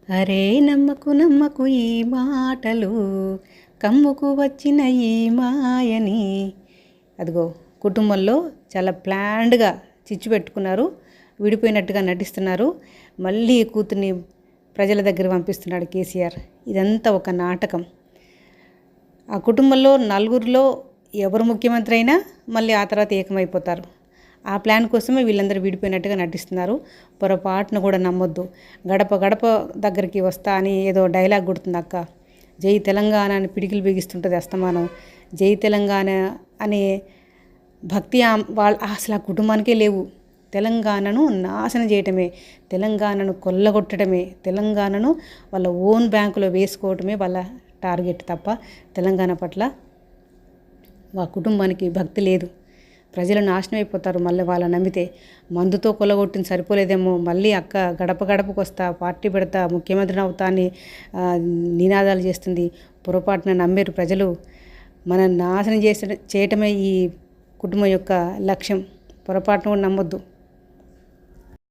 అరే నమ్మకు నమ్మకు ఈ మాటలు, కమ్ముకు వచ్చిన ఈ మాయని. అదిగో కుటుంబంలో చాలా ప్లాన్డ్గా చిచ్చు పెట్టుకున్నారు, విడిపోయినట్టుగా నటిస్తున్నారు. మళ్ళీ కూతుర్ని ప్రజల దగ్గర పంపిస్తున్నాడు కేసీఆర్. ఇదంతా ఒక నాటకం. ఆ కుటుంబంలో నలుగురిలో ఎవరు ముఖ్యమంత్రి అయినా మళ్ళీ ఆ తర్వాత ఏకమైపోతారు. ఆ ప్లాన్ కోసమే వీళ్ళందరూ విడిపోయినట్టుగా నటిస్తున్నారు. పొరపాటును కూడా నమ్మొద్దు. గడప గడప దగ్గరికి వస్తా అని ఏదో డైలాగ్ కొడుతుంది అక్క. జై తెలంగాణ అని పిడికిలు బిగిస్తుంటుంది అస్తమానం. జై తెలంగాణ అనే భక్తి వాళ్ళ అసలు ఆ కుటుంబానికే లేవు. తెలంగాణను నాశనం చేయటమే, తెలంగాణను కొల్లగొట్టడమే, తెలంగాణను వాళ్ళ ఓన్ బ్యాంకులో వేసుకోవటమే వాళ్ళ టార్గెట్ తప్ప తెలంగాణ పట్ల ఆ కుటుంబానికి భక్తి లేదు. ప్రజలు నాశనం అయిపోతారు. మళ్ళీ వాళ్ళ నమ్మితే మందుతో కొల్లగొట్టిన సరిపోలేదేమో, మళ్ళీ అక్క గడప గడపకు వస్తా, పార్టీ పెడతా, ముఖ్యమంత్రిని అవుతా అని నినాదాలు చేస్తుంది. పొరపాటున నమ్మేరు ప్రజలు. మనం నాశనం చేయటమే ఈ కుటుంబం యొక్క లక్ష్యం. పొరపాటును కూడా నమ్మొద్దు.